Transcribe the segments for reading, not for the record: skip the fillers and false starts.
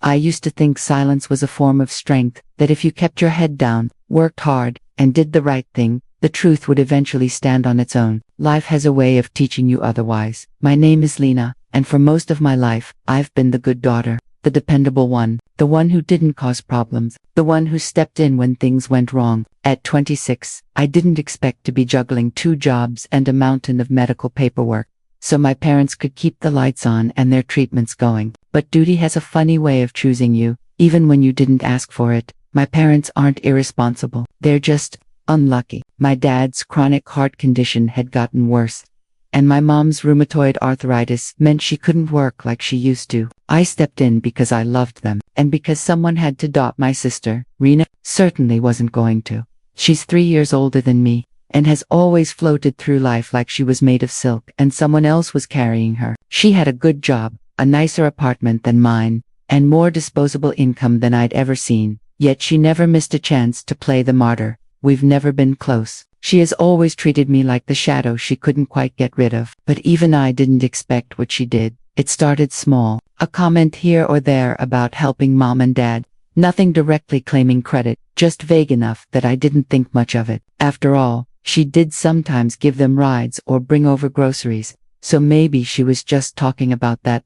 I used to think silence was a form of strength, that if you kept your head down, worked hard, and did the right thing, the truth would eventually stand on its own. Life has a way of teaching you otherwise. My name is Lena, and for most of my life, I've been the good daughter, the dependable one, the one who didn't cause problems, the one who stepped in when things went wrong. At 26, I didn't expect to be juggling 2 jobs and a mountain of medical paperwork, so my parents could keep the lights on and their treatments going. But duty has a funny way of choosing you, even when you didn't ask for it. My parents aren't irresponsible, they're just unlucky. My dad's chronic heart condition had gotten worse, and my mom's rheumatoid arthritis meant she couldn't work like she used to. I stepped in because I loved them, and because someone had to adopt my sister. Rena certainly wasn't going to. She's 3 years older than me, and has always floated through life like she was made of silk and someone else was carrying her. She had a good job, a nicer apartment than mine, and more disposable income than I'd ever seen, yet she never missed a chance to play the martyr. We've never been close. She has always treated me like the shadow she couldn't quite get rid of. But even I didn't expect what she did. It started small, a comment here or there about helping mom and dad. Nothing directly claiming credit, just vague enough that I didn't think much of it. After all, she did sometimes give them rides or bring over groceries, so maybe she was just talking about that.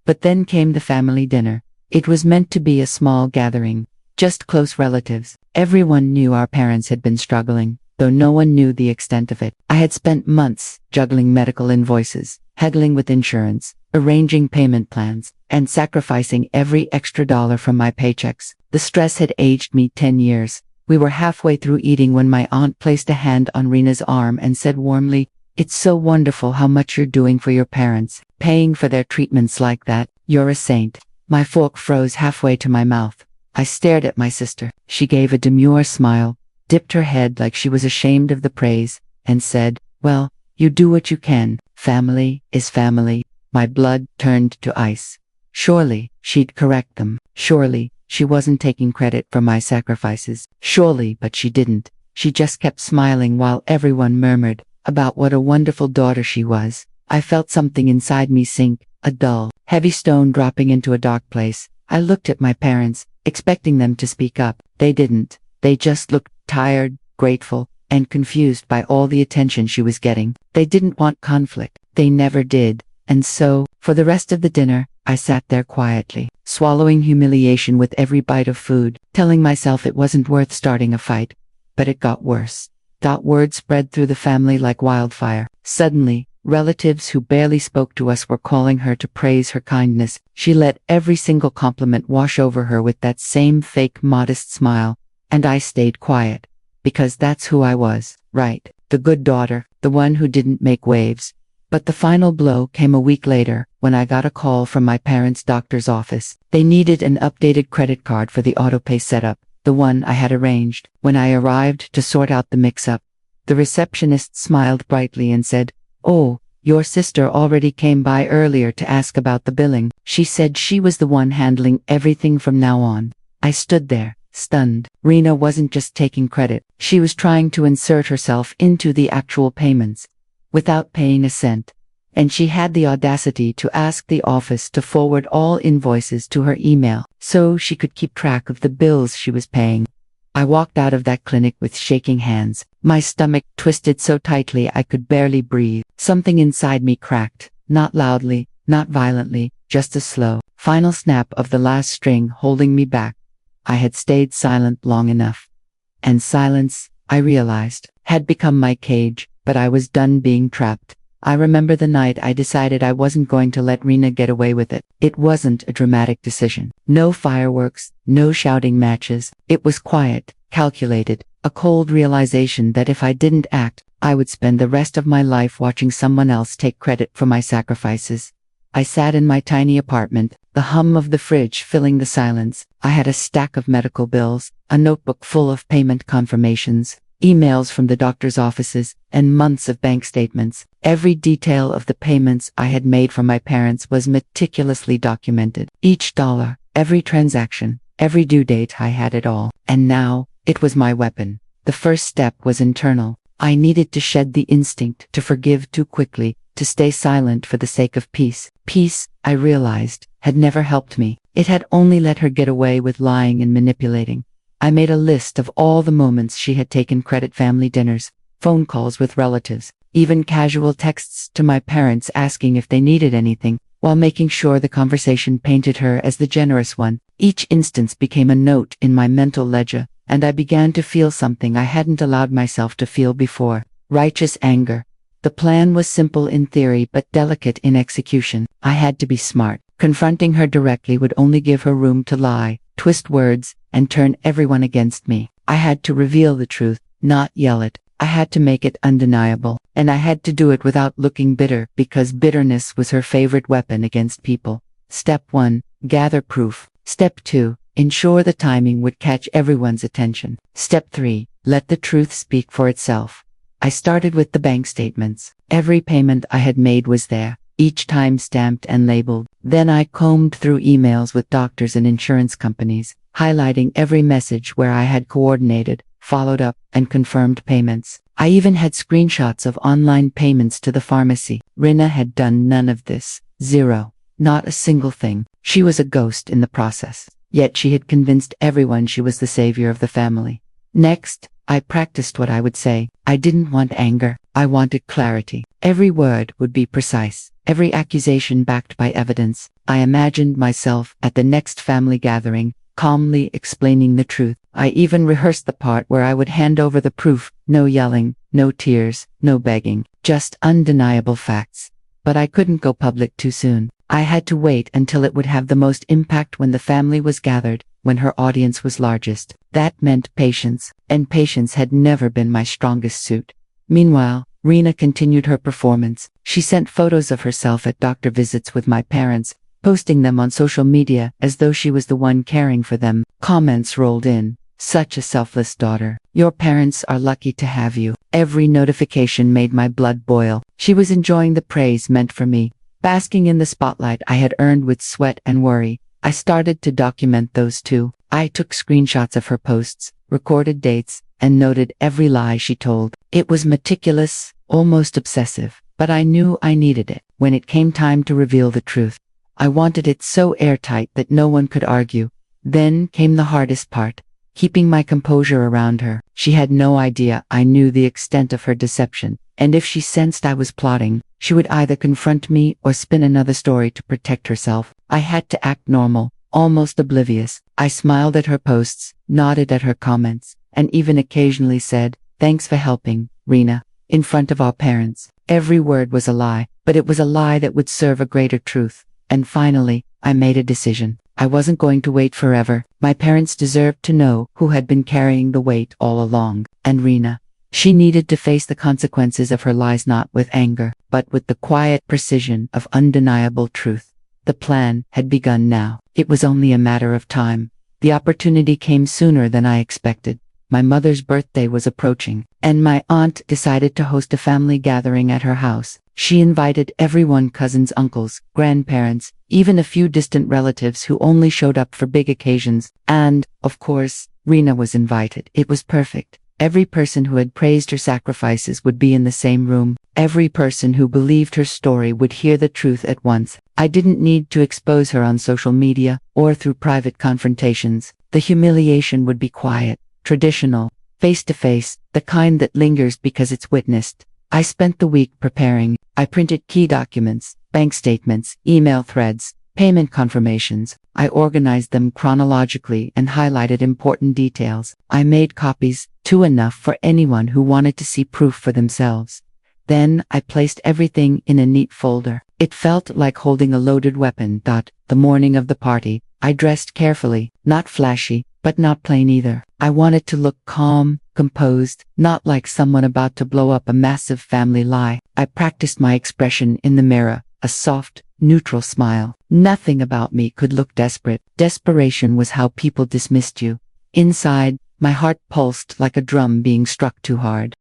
But then came the family dinner. It was meant to be a small gathering, just close relatives. Everyone knew our parents had been struggling, though no one knew the extent of it. I had spent months juggling medical invoices, haggling with insurance, arranging payment plans, and sacrificing every extra dollar from my paychecks. The stress had aged me 10 years. We were halfway through eating when my aunt placed a hand on Rena's arm and said warmly, "It's so wonderful how much you're doing for your parents, paying for their treatments like that. You're a saint." My fork froze halfway to my mouth. I stared at my sister. She gave a demure smile, dipped her head like she was ashamed of the praise, and said, "Well, you do what you can. Family is family." My blood turned to ice. Surely, she'd correct them. Surely, she wasn't taking credit for my sacrifices. Surely, but she didn't. She just kept smiling while everyone murmured about what a wonderful daughter she was. I felt something inside me sink, a dull, heavy stone dropping into a dark place. I looked at my parents, expecting them to speak up. They didn't. They just looked tired, grateful, and confused by all the attention she was getting. They didn't want conflict. They never did. And so, for the rest of the dinner, I sat there quietly, swallowing humiliation with every bite of food, telling myself it wasn't worth starting a fight. But it got worse. Word spread through the family like wildfire. Suddenly, relatives who barely spoke to us were calling her to praise her kindness. She let every single compliment wash over her with that same fake modest smile. And I stayed quiet. Because that's who I was, right? The good daughter, the one who didn't make waves. But the final blow came a week later, when I got a call from my parents' doctor's office. They needed an updated credit card for the autopay setup, the one I had arranged. When I arrived to sort out the mix-up, the receptionist smiled brightly and said, "Oh, your sister already came by earlier to ask about the billing." She said she was the one handling everything from now on. I stood there, stunned. Rena wasn't just taking credit, she was trying to insert herself into the actual payments, without paying a cent. And she had the audacity to ask the office to forward all invoices to her email, so she could keep track of the bills she was paying. I walked out of that clinic with shaking hands, my stomach twisted so tightly I could barely breathe. Something inside me cracked, not loudly, not violently, just a slow, final snap of the last string holding me back. I had stayed silent long enough. And silence, I realized, had become my cage, but I was done being trapped. I remember the night I decided I wasn't going to let Rena get away with it. It wasn't a dramatic decision. No fireworks, no shouting matches. It was quiet, calculated, a cold realization that if I didn't act, I would spend the rest of my life watching someone else take credit for my sacrifices. I sat in my tiny apartment, the hum of the fridge filling the silence. I had a stack of medical bills, a notebook full of payment confirmations, emails from the doctor's offices, and months of bank statements. Every detail of the payments I had made for my parents was meticulously documented. Each dollar, every transaction, every due date, I had it all. And now, it was my weapon. The first step was internal. I needed to shed the instinct to forgive too quickly, to stay silent for the sake of peace. Peace, I realized, had never helped me. It had only let her get away with lying and manipulating. I made a list of all the moments she had taken credit: family dinners, phone calls with relatives, even casual texts to my parents asking if they needed anything, while making sure the conversation painted her as the generous one. Each instance became a note in my mental ledger, and I began to feel something I hadn't allowed myself to feel before: righteous anger. The plan was simple in theory but delicate in execution. I had to be smart. Confronting her directly would only give her room to lie, twist words, and turn everyone against me. I had to reveal the truth, not yell it. I had to make it undeniable, and I had to do it without looking bitter, because bitterness was her favorite weapon against people. Step 1. Gather proof. Step 2. Ensure the timing would catch everyone's attention. Step 3. Let the truth speak for itself. I started with the bank statements. Every payment I had made was there, each time stamped and labeled. Then I combed through emails with doctors and insurance companies, highlighting every message where I had coordinated, followed up, and confirmed payments. I even had screenshots of online payments to the pharmacy. Rina had done none of this. Zero. Not a single thing. She was a ghost in the process. Yet she had convinced everyone she was the savior of the family. Next, I practiced what I would say. I didn't want anger. I wanted clarity. Every word would be precise. Every accusation backed by evidence. I imagined myself at the next family gathering, calmly explaining the truth. I even rehearsed the part where I would hand over the proof. No yelling, no tears, no begging, just undeniable facts. But I couldn't go public too soon. I had to wait until it would have the most impact when the family was gathered, when her audience was largest. That meant patience, and patience had never been my strongest suit. Meanwhile, Rina continued her performance. She sent photos of herself at doctor visits with my parents, posting them on social media as though she was the one caring for them. Comments rolled in. Such a selfless daughter. Your parents are lucky to have you. Every notification made my blood boil. She was enjoying the praise meant for me, basking in the spotlight I had earned with sweat and worry. I started to document those too. I took screenshots of her posts, recorded dates, and noted every lie she told. It was meticulous, almost obsessive, but I knew I needed it. When it came time to reveal the truth, I wanted it so airtight that no one could argue. Then came the hardest part: keeping my composure around her. She had no idea I knew the extent of her deception, and if she sensed I was plotting, she would either confront me or spin another story to protect herself. I had to act normal, almost oblivious. I smiled at her posts, nodded at her comments, and even occasionally said, "Thanks for helping, Rina," in front of our parents. Every word was a lie, but it was a lie that would serve a greater truth. And finally, I made a decision. I wasn't going to wait forever. My parents deserved to know who had been carrying the weight all along. And Rina. She needed to face the consequences of her lies not with anger, but with the quiet precision of undeniable truth. The plan had begun now. It was only a matter of time. The opportunity came sooner than I expected. My mother's birthday was approaching, and my aunt decided to host a family gathering at her house. She invited everyone: cousins, uncles, grandparents, even a few distant relatives who only showed up for big occasions. And, of course, Rina was invited. It was perfect. Every person who had praised her sacrifices would be in the same room. Every person who believed her story would hear the truth at once. I didn't need to expose her on social media or through private confrontations. The humiliation would be quiet, traditional, face-to-face, the kind that lingers because it's witnessed. I spent the week preparing. I printed key documents, bank statements, email threads, payment confirmations. I organized them chronologically and highlighted important details. I made copies, two enough for anyone who wanted to see proof for themselves. Then I placed everything in a neat folder. It felt like holding a loaded weapon. The morning of the party, I dressed carefully, not flashy, but not plain either. I wanted to look calm, composed, not like someone about to blow up a massive family lie. I practiced my expression in the mirror, a soft, neutral smile. Nothing about me could look desperate. Desperation was how people dismissed you. Inside, my heart pulsed like a drum being struck too hard.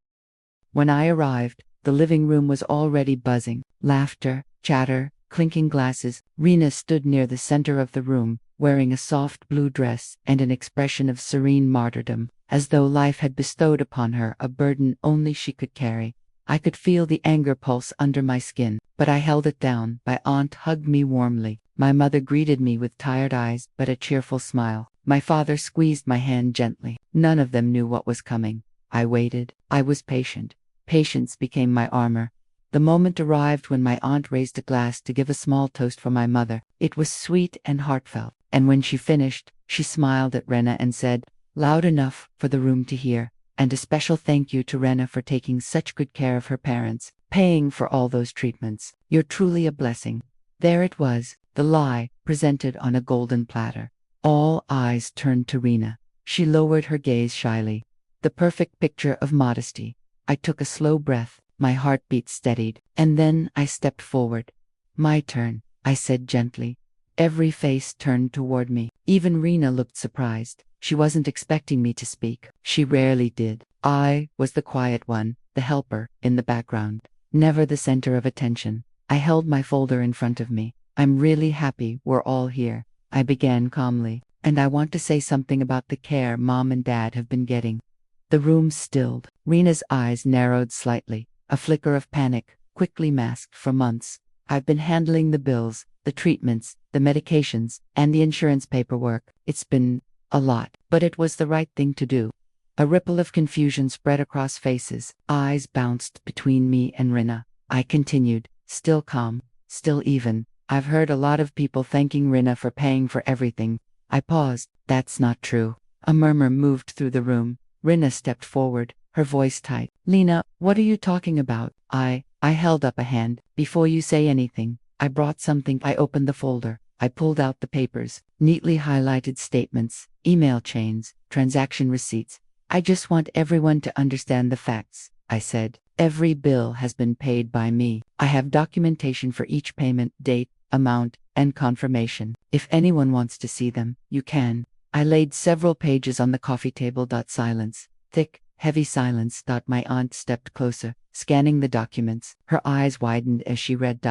When I arrived, the living room was already buzzing. Laughter, chatter, clinking glasses. Rina stood near the center of the room, wearing a soft blue dress and an expression of serene martyrdom, as though life had bestowed upon her a burden only she could carry. I could feel the anger pulse under my skin, but I held it down. My aunt hugged me warmly. My mother greeted me with tired eyes but a cheerful smile. My father squeezed my hand gently. None of them knew what was coming. I waited. I was patient. Patience became my armor. The moment arrived when my aunt raised a glass to give a small toast for my mother. It was sweet and heartfelt, and when she finished, she smiled at Rena and said, loud enough for the room to hear, and a special thank you to Rena for taking such good care of her parents, paying for all those treatments. You're truly a blessing. There it was, the lie, presented on a golden platter. All eyes turned to Rena. She lowered her gaze shyly. The perfect picture of modesty. I took a slow breath, my heartbeat steadied, and then I stepped forward. My turn, I said gently. Every face turned toward me. Even Rena looked surprised. She wasn't expecting me to speak. She rarely did. I was the quiet one, the helper, in the background, never the center of attention. I held my folder in front of me. I'm really happy we're all here, I began calmly, and I want to say something about the care Mom and Dad have been getting. The room stilled. Rena's eyes narrowed slightly, a flicker of panic, quickly masked for months. I've been handling the bills, the treatments, the medications, and the insurance paperwork. It's been a lot, but it was the right thing to do. A ripple of confusion spread across faces. Eyes bounced between me and Rena. I continued, still calm, still even. I've heard a lot of people thanking Rena for paying for everything. I paused. That's not true. A murmur moved through the room. Rena stepped forward, her voice tight. Lena, what are you talking about? I held up a hand. Before you say anything, I brought something. I opened the folder. I pulled out the papers, neatly highlighted statements, email chains, transaction receipts. I just want everyone to understand the facts, I said. Every bill has been paid by me. I have documentation for each payment, date, amount, and confirmation. If anyone wants to see them, you can. I laid several pages on the coffee table. Silence. Thick, heavy silence. My aunt stepped closer, scanning the documents. Her eyes widened as she read.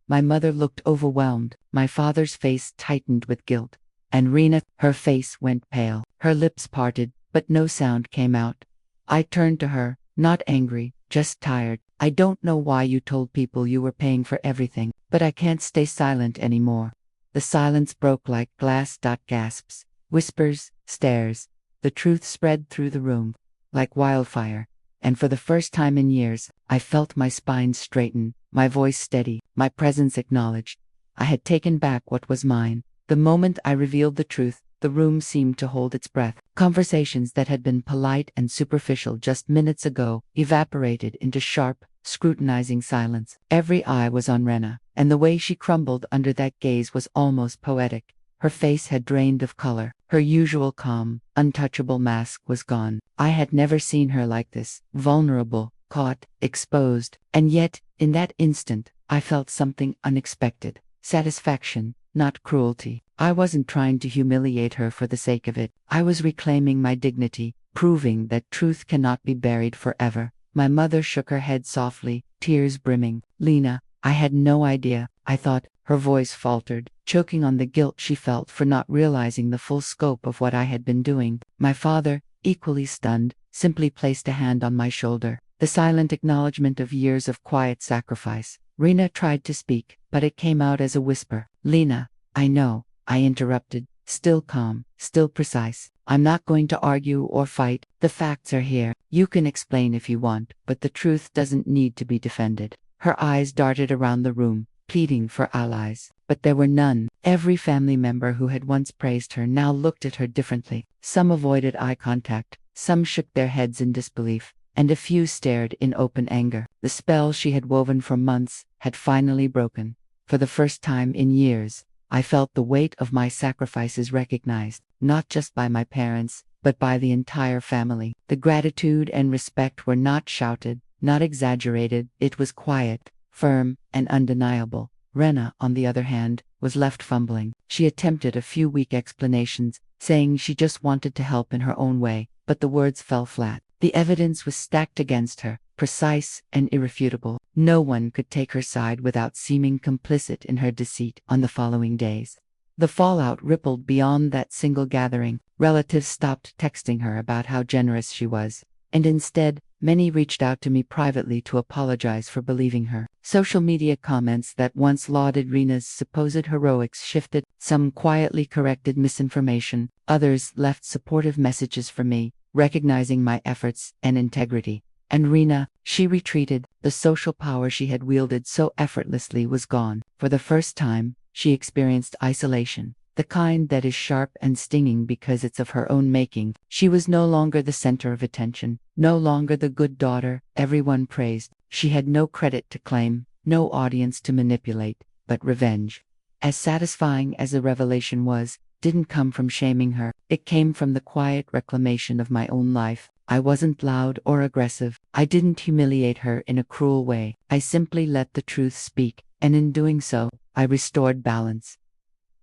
My mother looked overwhelmed. My father's face tightened with guilt. And Rena, her face went pale. Her lips parted, but no sound came out. I turned to her, not angry, just tired. I don't know why you told people you were paying for everything, but I can't stay silent anymore. The silence broke like glass. Gasps, whispers, stares. The truth spread through the room, like wildfire. And for the first time in years, I felt my spine straighten, my voice steady, my presence acknowledged. I had taken back what was mine. The moment I revealed the truth, the room seemed to hold its breath. Conversations that had been polite and superficial just minutes ago evaporated into sharp, scrutinizing silence. Every eye was on Rena, and the way she crumbled under that gaze was almost poetic. Her face had drained of color. Her usual calm, untouchable mask was gone. I had never seen her like this, vulnerable, caught, exposed, and yet, in that instant, I felt something unexpected. Satisfaction, not cruelty. I wasn't trying to humiliate her for the sake of it. I was reclaiming my dignity, proving that truth cannot be buried forever. My mother shook her head softly, tears brimming. Lena, I had no idea. I thought. Her voice faltered, choking on the guilt she felt for not realizing the full scope of what I had been doing. My father, equally stunned, simply placed a hand on my shoulder, the silent acknowledgement of years of quiet sacrifice. Rena tried to speak, but it came out as a whisper. Lena, I know, I interrupted, still calm, still precise. I'm not going to argue or fight. The facts are here. You can explain if you want, but the truth doesn't need to be defended. Her eyes darted around the room, pleading for allies, but there were none. Every family member who had once praised her now looked at her differently. Some avoided eye contact, some shook their heads in disbelief, and a few stared in open anger. The spell she had woven for months had finally broken. For the first time in years, I felt the weight of my sacrifices recognized, not just by my parents, but by the entire family. The gratitude and respect were not shouted, not exaggerated. It was quiet, firm, and undeniable. Rena, on the other hand, was left fumbling. She attempted a few weak explanations, saying she just wanted to help in her own way, but the words fell flat. The evidence was stacked against her, precise and irrefutable. No one could take her side without seeming complicit in her deceit. On the following days, the fallout rippled beyond that single gathering. Relatives stopped texting her about how generous she was, and instead, Many reached out to me privately to apologize for believing her. Social media comments that once lauded Rena's supposed heroics shifted, some quietly corrected misinformation, others left supportive messages for me, recognizing my efforts and integrity. And Rena, she retreated. The social power she had wielded so effortlessly was gone. For the first time, she experienced isolation, the kind that is sharp and stinging because it's of her own making. She was no longer the center of attention, no longer the good daughter everyone praised. She had no credit to claim, no audience to manipulate, but revenge, as satisfying as the revelation was, didn't come from shaming her. It came from the quiet reclamation of my own life. I wasn't loud or aggressive. I didn't humiliate her in a cruel way. I simply let the truth speak, and in doing so, I restored balance.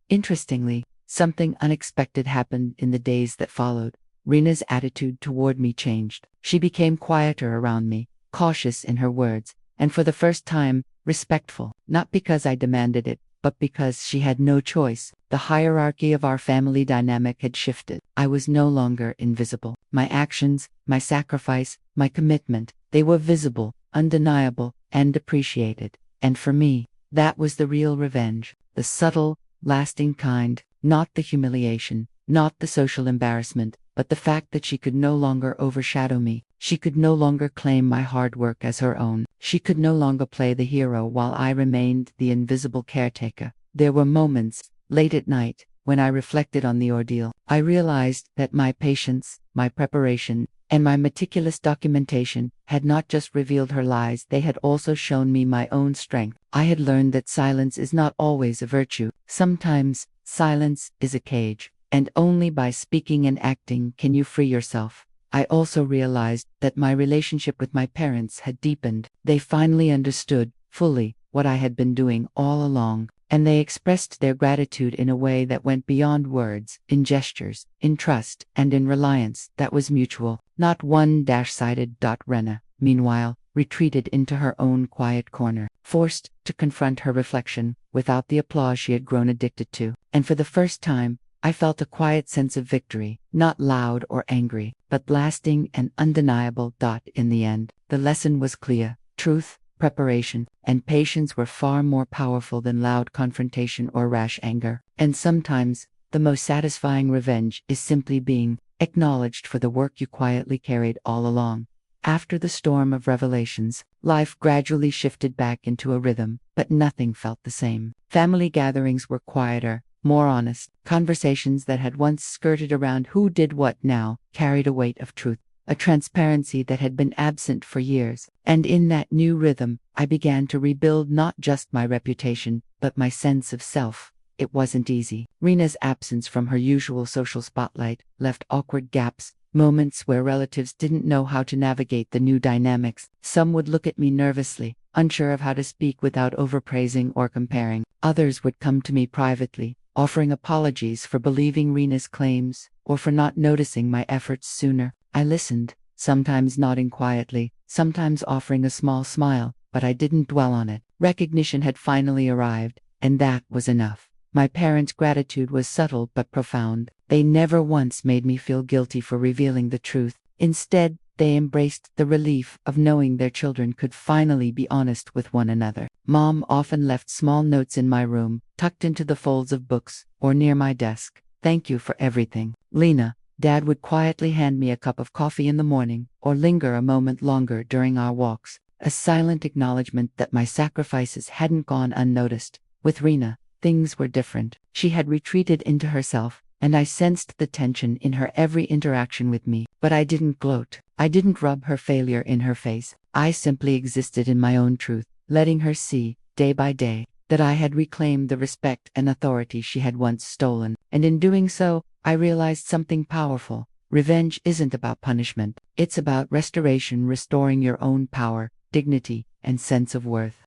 Interestingly, something unexpected happened in the days that followed. Rena's attitude toward me changed. She became quieter around me, cautious in her words, and for the first time, respectful, not because I demanded it, but because she had no choice. The hierarchy of our family dynamic had shifted. I was no longer invisible. My actions, my sacrifice, my commitment, they were visible, undeniable, and appreciated. And for me, that was the real revenge, the subtle, lasting kind, not the humiliation, not the social embarrassment, but the fact that she could no longer overshadow me. She could no longer claim my hard work as her own. She could no longer play the hero while I remained the invisible caretaker. There were moments, late at night, when I reflected on the ordeal. I realized that my patience, my preparation, and my meticulous documentation had not just revealed her lies, they had also shown me my own strength. I had learned that silence is not always a virtue. Sometimes, silence is a cage, and only by speaking and acting can you free yourself. I also realized that my relationship with my parents had deepened. They finally understood, fully, what I had been doing all along, and they expressed their gratitude in a way that went beyond words, in gestures, in trust, and in reliance that was mutual, not one-sided. Rena, meanwhile, retreated into her own quiet corner, forced to confront her reflection, without the applause she had grown addicted to. And for the first time, I felt a quiet sense of victory, not loud or angry, but lasting and undeniable. In the end, the lesson was clear. Truth, preparation, and patience were far more powerful than loud confrontation or rash anger. And sometimes, the most satisfying revenge is simply being acknowledged for the work you quietly carried all along. After the storm of revelations, life gradually shifted back into a rhythm, but nothing felt the same. Family gatherings were quieter, more honest. Conversations that had once skirted around who did what now carried a weight of truth, a transparency that had been absent for years. And in that new rhythm, I began to rebuild not just my reputation, but my sense of self. It wasn't easy. Rena's absence from her usual social spotlight left awkward gaps, moments where relatives didn't know how to navigate the new dynamics. Some would look at me nervously, unsure of how to speak without overpraising or comparing. Others would come to me privately, offering apologies for believing Rena's claims, or for not noticing my efforts sooner. I listened, sometimes nodding quietly, sometimes offering a small smile, but I didn't dwell on it. Recognition had finally arrived, and that was enough. My parents' gratitude was subtle but profound. They never once made me feel guilty for revealing the truth. Instead, they embraced the relief of knowing their children could finally be honest with one another. Mom often left small notes in my room, tucked into the folds of books, or near my desk. "Thank you for everything, Lena." Dad would quietly hand me a cup of coffee in the morning, or linger a moment longer during our walks, a silent acknowledgement that my sacrifices hadn't gone unnoticed. With Rena, things were different. She had retreated into herself, and I sensed the tension in her every interaction with me. But I didn't gloat. I didn't rub her failure in her face. I simply existed in my own truth, letting her see, day by day, that I had reclaimed the respect and authority she had once stolen. And in doing so, I realized something powerful. Revenge isn't about punishment. It's about restoration, restoring your own power, dignity, and sense of worth.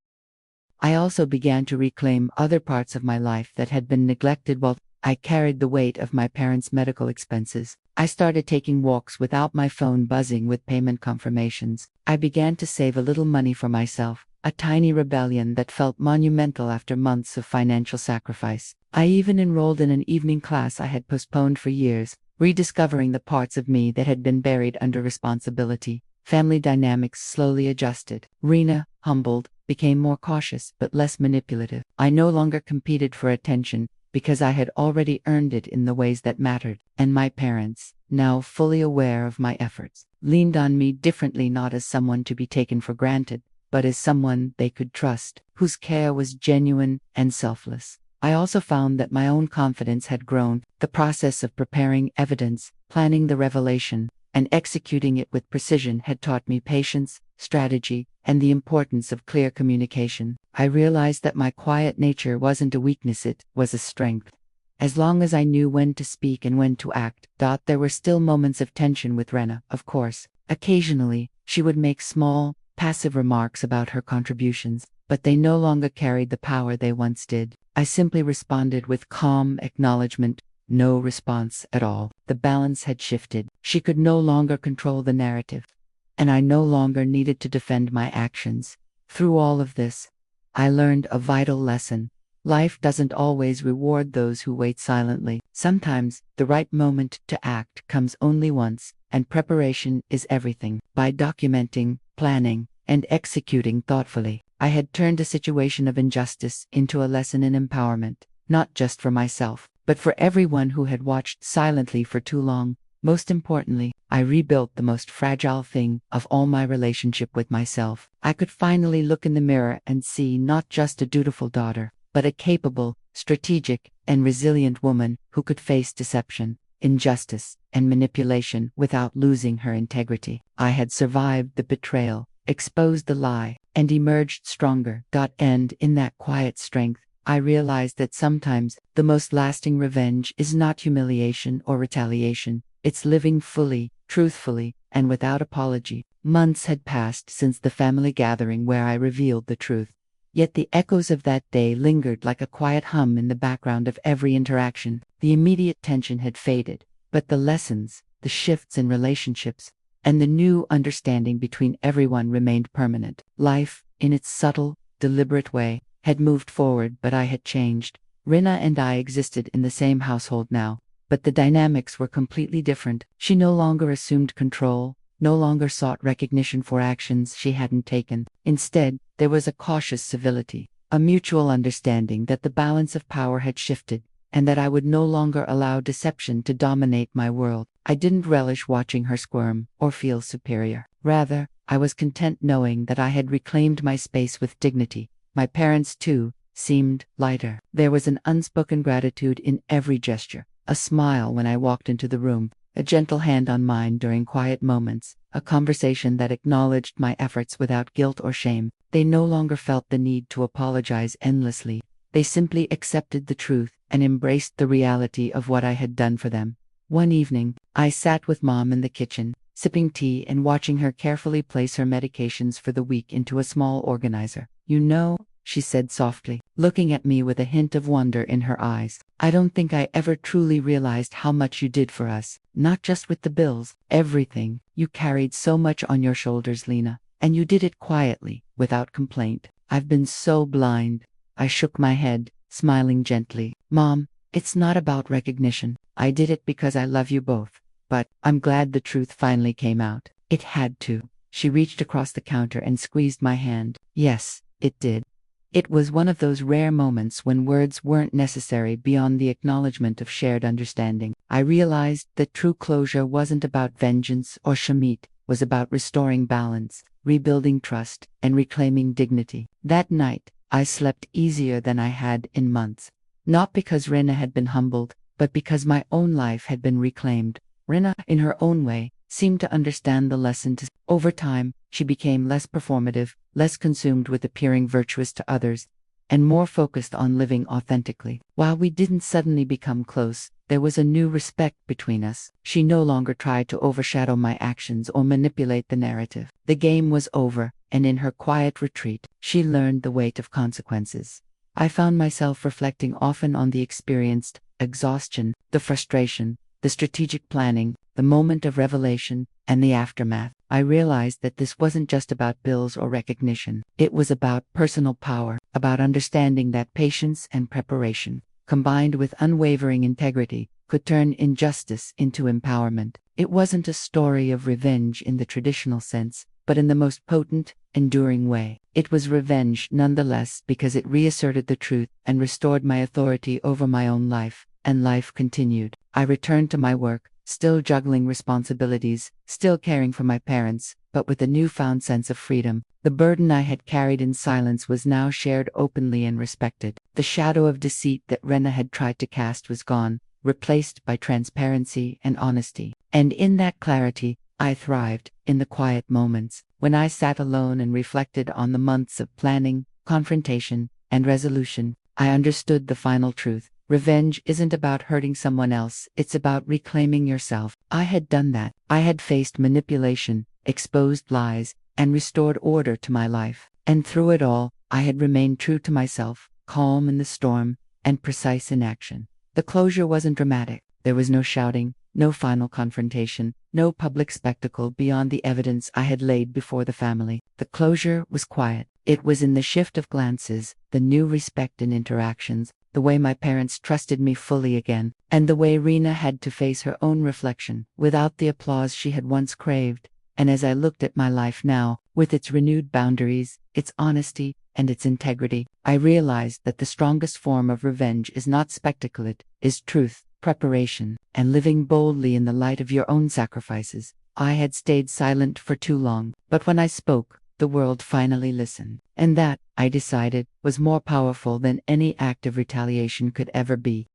I also began to reclaim other parts of my life that had been neglected while I carried the weight of my parents' medical expenses. I started taking walks without my phone buzzing with payment confirmations. I began to save a little money for myself, a tiny rebellion that felt monumental after months of financial sacrifice. I even enrolled in an evening class I had postponed for years, rediscovering the parts of me that had been buried under responsibility. family dynamics slowly adjusted. Rena, humbled, became more cautious but less manipulative. I no longer competed for attention because I had already earned it in the ways that mattered, and my parents, now fully aware of my efforts, leaned on me differently, not as someone to be taken for granted, but as someone they could trust, whose care was genuine and selfless. I also found that my own confidence had grown. The process of preparing evidence, planning the revelation, and executing it with precision had taught me patience, strategy, and the importance of clear communication. I realized that my quiet nature wasn't a weakness, it was a strength. As long as I knew when to speak and when to act. There were still moments of tension with Rena, of course. Occasionally, she would make small, passive remarks about her contributions, but they no longer carried the power they once did. I simply responded with calm acknowledgement, no response at all. The balance had shifted. She could no longer control the narrative, and I no longer needed to defend my actions. Through all of this, I learned a vital lesson. Life doesn't always reward those who wait silently. Sometimes, the right moment to act comes only once, and preparation is everything. By documenting, planning, and executing thoughtfully, I had turned a situation of injustice into a lesson in empowerment, not just for myself, but for everyone who had watched silently for too long. Most importantly, I rebuilt the most fragile thing of all, my relationship with myself. I could finally look in the mirror and see not just a dutiful daughter, but a capable, strategic, and resilient woman who could face deception, injustice, and manipulation without losing her integrity. I had survived the betrayal, exposed the lie, and emerged stronger. And in that quiet strength, I realized that sometimes the most lasting revenge is not humiliation or retaliation. It's living fully, truthfully, and without apology. Months had passed since the family gathering where I revealed the truth. Yet the echoes of that day lingered like a quiet hum in the background of every interaction. The immediate tension had faded, but the lessons, the shifts in relationships, and the new understanding between everyone remained permanent. Life, in its subtle, deliberate way, had moved forward, but I had changed. Rena and I existed in the same household now, but the dynamics were completely different. She no longer assumed control, no longer sought recognition for actions she hadn't taken. Instead, there was a cautious civility, a mutual understanding that the balance of power had shifted, and that I would no longer allow deception to dominate my world. I didn't relish watching her squirm or feel superior. Rather, I was content knowing that I had reclaimed my space with dignity. My parents, too, seemed lighter. There was an unspoken gratitude in every gesture, a smile when I walked into the room, a gentle hand on mine during quiet moments, a conversation that acknowledged my efforts without guilt or shame. They no longer felt the need to apologize endlessly. They simply accepted the truth and embraced the reality of what I had done for them. One evening, I sat with Mom in the kitchen, sipping tea and watching her carefully place her medications for the week into a small organizer. "You know," she said softly, looking at me with a hint of wonder in her eyes, "I don't think I ever truly realized how much you did for us. Not just with the bills, everything. You carried so much on your shoulders, Lena. And you did it quietly, without complaint. I've been so blind." I shook my head, smiling gently. "Mom, it's not about recognition. I did it because I love you both. But I'm glad the truth finally came out. It had to." She reached across the counter and squeezed my hand. "Yes, it did." It was one of those rare moments when words weren't necessary beyond the acknowledgement of shared understanding. I realized that true closure wasn't about vengeance or shamit, was about restoring balance, rebuilding trust, and reclaiming dignity. That night, I slept easier than I had in months. Not because Rena had been humbled, but because my own life had been reclaimed. Rena, in her own way, seemed to understand the lesson. Over time, she became less performative, less consumed with appearing virtuous to others, and more focused on living authentically. While we didn't suddenly become close, there was a new respect between us. She no longer tried to overshadow my actions or manipulate the narrative. The game was over, and in her quiet retreat, she learned the weight of consequences. I found myself reflecting often on the experienced exhaustion, the frustration, the strategic planning, the moment of revelation, and the aftermath. I realized that this wasn't just about bills or recognition. It was about personal power, about understanding that patience and preparation, combined with unwavering integrity, could turn injustice into empowerment. It wasn't a story of revenge in the traditional sense, but in the most potent, enduring way. It was revenge nonetheless because it reasserted the truth and restored my authority over my own life, and life continued. I returned to my work, still juggling responsibilities, still caring for my parents, but with a newfound sense of freedom. The burden I had carried in silence was now shared openly and respected. The shadow of deceit that Rena had tried to cast was gone, replaced by transparency and honesty. And in that clarity, I thrived. In the quiet moments, when I sat alone and reflected on the months of planning, confrontation, and resolution, I understood the final truth. Revenge isn't about hurting someone else, it's about reclaiming yourself. I had done that. I had faced manipulation, exposed lies, and restored order to my life. And through it all, I had remained true to myself, calm in the storm, and precise in action. The closure wasn't dramatic. There was no shouting, no final confrontation, no public spectacle beyond the evidence I had laid before the family. The closure was quiet. It was in the shift of glances, the new respect in interactions, the way my parents trusted me fully again, and the way Rena had to face her own reflection, without the applause she had once craved. And as I looked at my life now, with its renewed boundaries, its honesty, and its integrity, I realized that the strongest form of revenge is not spectacle, it is truth, preparation, and living boldly in the light of your own sacrifices. I had stayed silent for too long, but when I spoke, the world finally listened. And that, I decided, was more powerful than any act of retaliation could ever be.